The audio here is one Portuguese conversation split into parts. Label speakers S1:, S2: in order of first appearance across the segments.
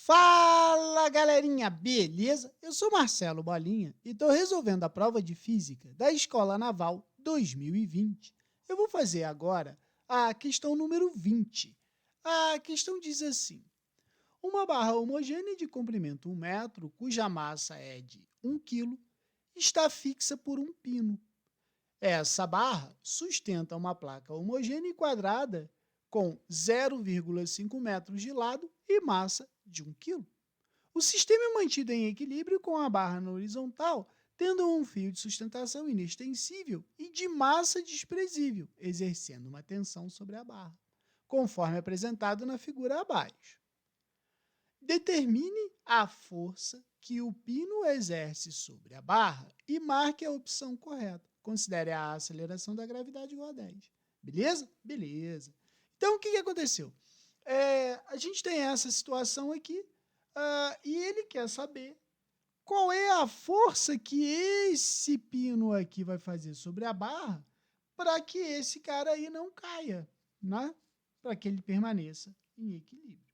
S1: Fala, galerinha, beleza? Eu sou Marcelo Bolinha e estou resolvendo a prova de Física da Escola Naval 2020. Eu vou fazer agora a questão número 20. A questão diz assim: uma barra homogênea de comprimento 1 metro, cuja massa é de 1 quilo, está fixa por um pino. Essa barra sustenta uma placa homogênea e quadrada com 0,5 metros de lado e massa de 1 quilo. O sistema é mantido em equilíbrio com a barra na horizontal, tendo um fio de sustentação inextensível e de massa desprezível, exercendo uma tensão sobre a barra, conforme apresentado na figura abaixo. Determine a força que o pino exerce sobre a barra e marque a opção correta. Considere a aceleração da gravidade igual a 10. Beleza? Beleza. Então, o que aconteceu? A gente tem essa situação aqui e ele quer saber qual é a força que esse pino aqui vai fazer sobre a barra para que esse cara aí não caia, né? Para que ele permaneça em equilíbrio.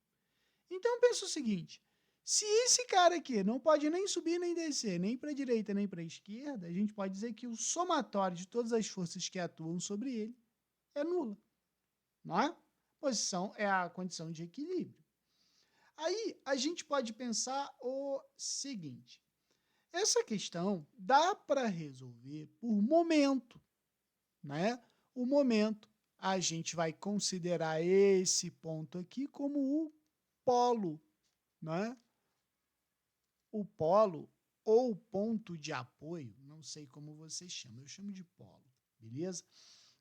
S1: Então, pensa o seguinte, se esse cara aqui não pode nem subir nem descer, nem para a direita nem para a esquerda, a gente pode dizer que o somatório de todas as forças que atuam sobre ele é nula, não é? Posição é a condição de equilíbrio. Aí, a gente pode pensar o seguinte, essa questão dá para resolver por momento, né? O momento, a gente vai considerar esse ponto aqui como o polo, né? O polo ou ponto de apoio, não sei como você chama, eu chamo de polo, beleza?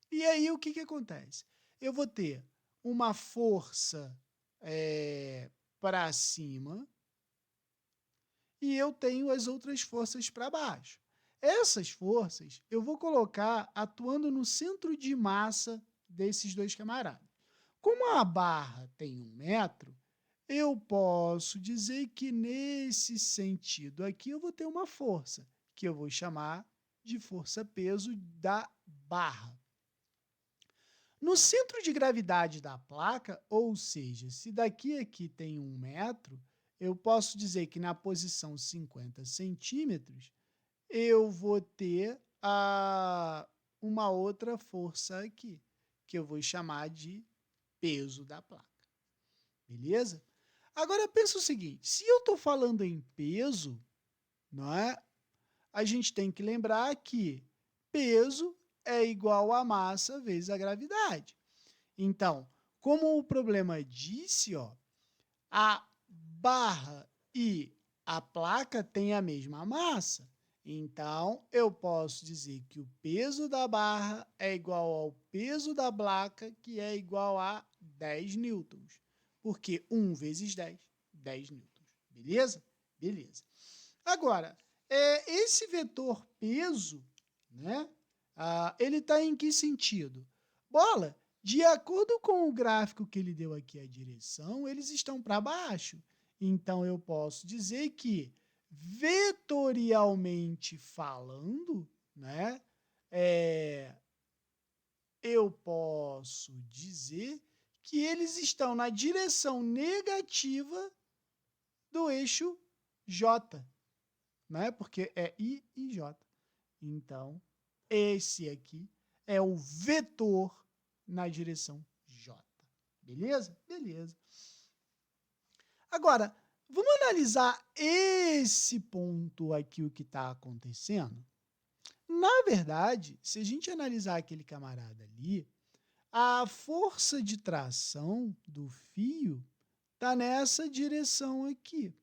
S1: E aí o que acontece? Eu vou ter uma força para cima e eu tenho as outras forças para baixo. Essas forças eu vou colocar atuando no centro de massa desses dois camaradas. Como a barra tem 1 metro, eu posso dizer que nesse sentido aqui eu vou ter uma força, que eu vou chamar de força-peso da barra. No centro de gravidade da placa, ou seja, se daqui aqui tem 1 metro, eu posso dizer que na posição 50 centímetros, eu vou ter uma outra força aqui, que eu vou chamar de peso da placa. Beleza? Agora, pensa o seguinte, se eu estou falando em peso, não é? A gente tem que lembrar que peso é igual a massa vezes a gravidade. Então, como o problema disse, ó, a barra e a placa têm a mesma massa. Então, eu posso dizer que o peso da barra é igual ao peso da placa, que é igual a 10 newtons. Porque 1 vezes 10, 10 newtons. Beleza? Beleza. Agora, esse vetor peso, né, ele está em que sentido? Bola, de acordo com o gráfico que ele deu aqui a direção, eles estão para baixo. Então, eu posso dizer que, vetorialmente falando, né, eu posso dizer que eles estão na direção negativa do eixo J, né? Porque é I e J. Então, esse aqui é o vetor na direção J. Beleza? Beleza. Agora, vamos analisar esse ponto aqui, o que está acontecendo? Na verdade, se a gente analisar aquele camarada ali, a força de tração do fio está nessa direção aqui,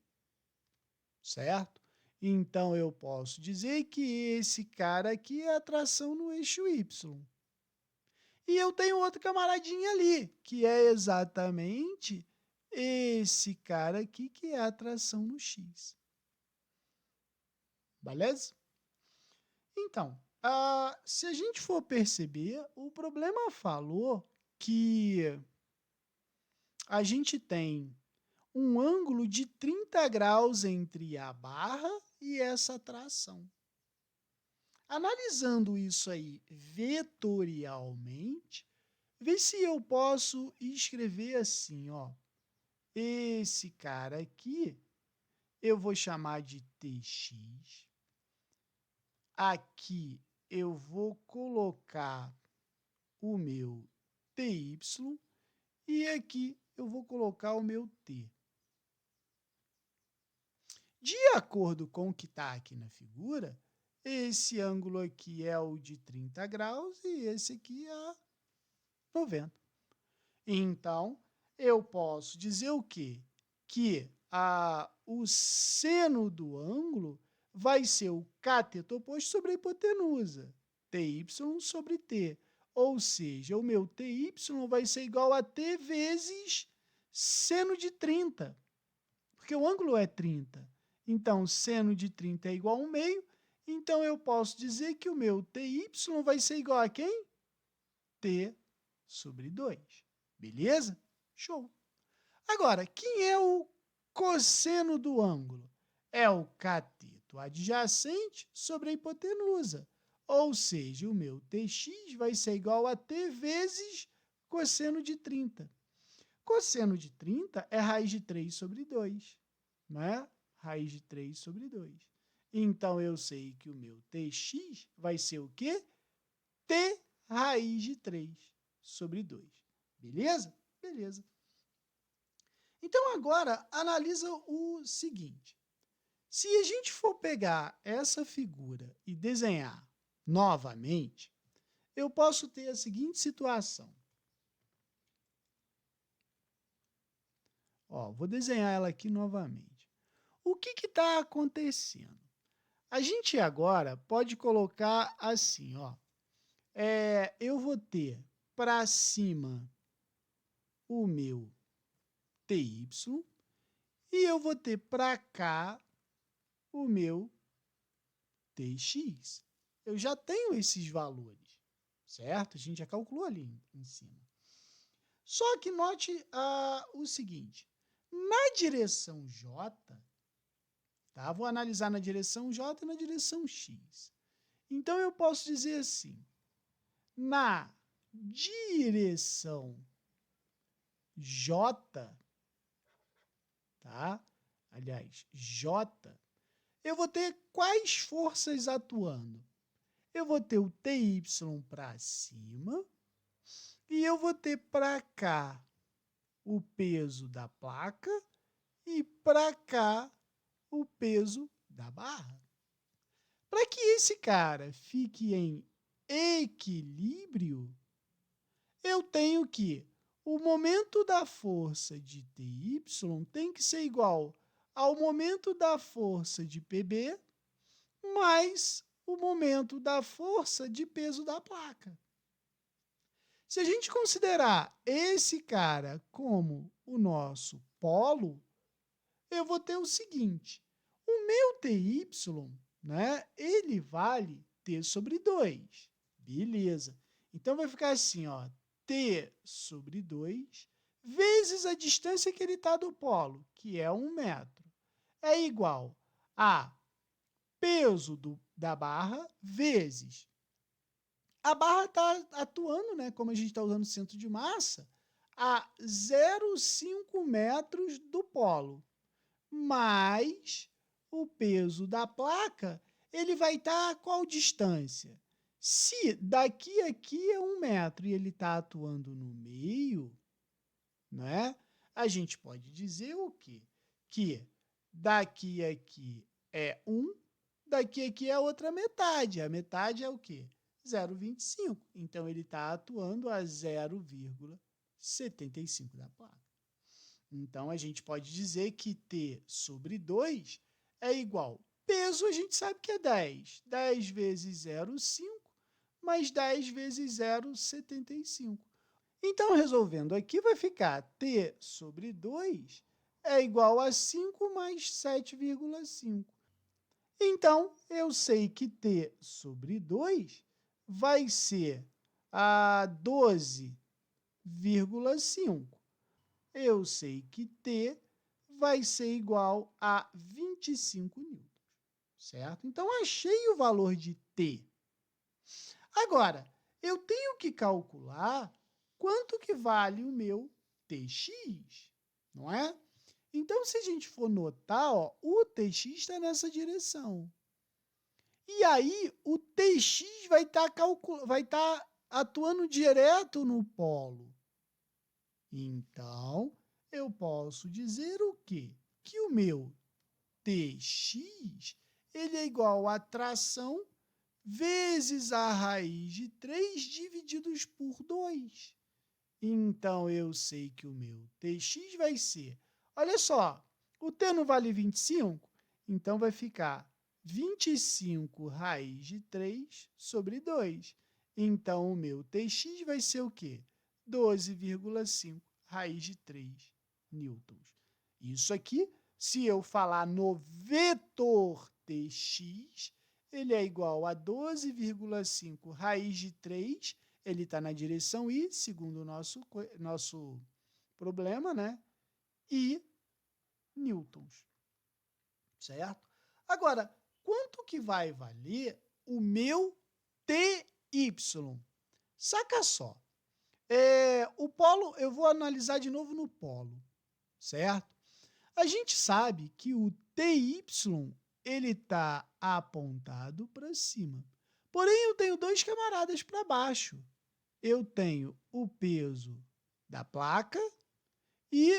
S1: certo? Então, eu posso dizer que esse cara aqui é a tração no eixo Y. E eu tenho outro camaradinho ali, que é exatamente esse cara aqui, que é a tração no X. Beleza? Então, se a gente for perceber, o problema falou que a gente tem um ângulo de 30 graus entre a barra e essa tração. Analisando isso aí vetorialmente, vê se eu posso escrever assim, ó. esse cara aqui eu vou chamar de TX. Aqui eu vou colocar o meu TY e aqui eu vou colocar o meu T. De acordo com o que está aqui na figura, esse ângulo aqui é o de 30 graus e esse aqui é 90. Então, eu posso dizer o quê? Que o seno do ângulo vai ser o cateto oposto sobre a hipotenusa, TY sobre T. Ou seja, o meu TY vai ser igual a T vezes seno de 30, porque o ângulo é 30. Então, seno de 30 é igual a 1 meio, então eu posso dizer que o meu TY vai ser igual a quem? T sobre 2. Beleza? Show! Agora, quem é o cosseno do ângulo? É o cateto adjacente sobre a hipotenusa. Ou seja, o meu TX vai ser igual a T vezes cosseno de 30. Cosseno de 30 é raiz de 3 sobre 2, não é? Raiz de 3 sobre 2. Então, eu sei que o meu TX vai ser o quê? T raiz de 3 sobre 2. Beleza? Beleza. Então, agora, analisa o seguinte. Se a gente for pegar essa figura e desenhar novamente, eu posso ter a seguinte situação. Ó, vou desenhar ela aqui novamente. O que está acontecendo? A gente agora pode colocar assim, ó. Eu vou ter para cima o meu TY e eu vou ter para cá o meu TX. Eu já tenho esses valores, certo? A gente já calculou ali em cima. Só que note o seguinte, na direção J, tá? Vou analisar na direção J e na direção X. Então, eu posso dizer assim, na direção J, tá? Aliás, J, eu vou ter quais forças atuando? Eu vou ter o TY para cima e eu vou ter para cá o peso da placa e para cá o peso da barra. Para que esse cara fique em equilíbrio, eu tenho que o momento da força de TY tem que ser igual ao momento da força de PB mais o momento da força de peso da placa. Se a gente considerar esse cara como o nosso polo, eu vou ter o seguinte, o meu TY, né, ele vale T sobre 2. Beleza. Então, vai ficar assim, ó, T sobre 2 vezes a distância que ele está do polo, que é 1 metro, é igual a peso da barra vezes. A barra está atuando, né, como a gente está usando o centro de massa, a 0,5 metros do polo, mais o peso da placa, ele vai estar a qual distância? Se daqui a aqui é 1 metro e ele está atuando no meio, né? A gente pode dizer o quê? Que daqui a aqui é 1, daqui a aqui é a outra metade. A metade é o quê? 0,25. Então, ele está atuando a 0,75 da placa. Então, a gente pode dizer que T sobre 2 é igual. Peso, a gente sabe que é 10. 10 vezes 0,5 mais 10 vezes 0,75. Então, resolvendo aqui, vai ficar T sobre 2 é igual a 5 mais 7,5. Então, eu sei que T sobre 2 vai ser a 12,5. Eu sei que T vai ser igual a 25 newtons, certo? Então, achei o valor de T. Agora, eu tenho que calcular quanto que vale o meu TX, não é? Então, se a gente for notar, ó, o TX está nessa direção. E aí, o TX vai estar atuando direto no polo. Então, eu posso dizer o quê? Que o meu TX ele é igual a tração vezes a raiz de 3 divididos por 2. Então, eu sei que o meu TX vai ser... Olha só, o T não vale 25, então vai ficar 25 raiz de 3 sobre 2. Então, o meu TX vai ser o quê? 12,5 raiz de 3 newtons. Isso aqui, se eu falar no vetor TX, ele é igual a 12,5 raiz de 3, ele está na direção I, segundo o nosso problema, né? E newtons, certo? Agora, quanto que vai valer o meu TY? Saca só. O polo, eu vou analisar de novo no polo, certo? A gente sabe que o TY, ele está apontado para cima. Porém, eu tenho dois camaradas para baixo. Eu tenho o peso da placa e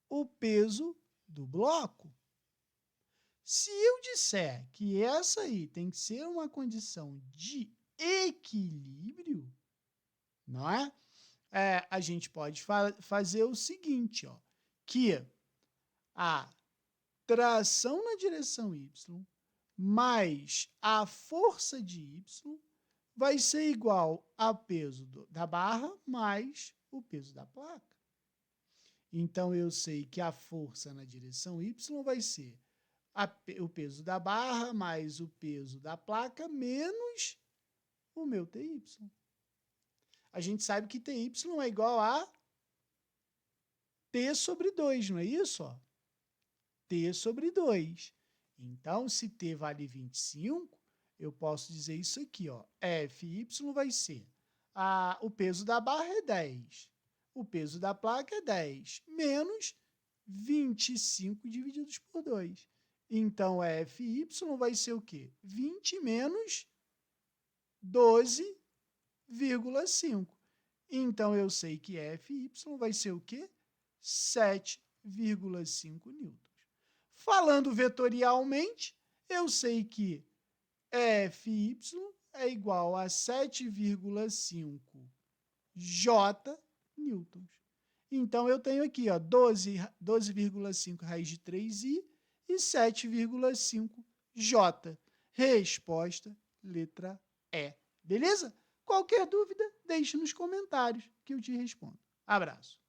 S1: o peso do bloco. Se eu disser que essa aí tem que ser uma condição de equilíbrio, não é? A gente pode fazer o seguinte, ó, que a tração na direção y mais a força de y vai ser igual ao peso da barra mais o peso da placa. Então, eu sei que a força na direção y vai ser o peso da barra mais o peso da placa menos o meu TY. A gente sabe que TY é igual a T sobre 2, não é isso? Ó? T sobre 2. Então, se T vale 25, eu posso dizer isso aqui, ó. Fy vai ser o peso da barra é 10, o peso da placa é 10, menos 25 divididos por 2. Então, Fy vai ser o quê? 20 menos 12,5. Então, eu sei que Fy vai ser o quê? 7,5 newtons. Falando vetorialmente, eu sei que Fy é igual a 7,5 J newtons. Então, eu tenho aqui 12,5 raiz de 3i e 7,5 J. Resposta, letra E. Beleza? Qualquer dúvida, deixe nos comentários que eu te respondo. Abraço.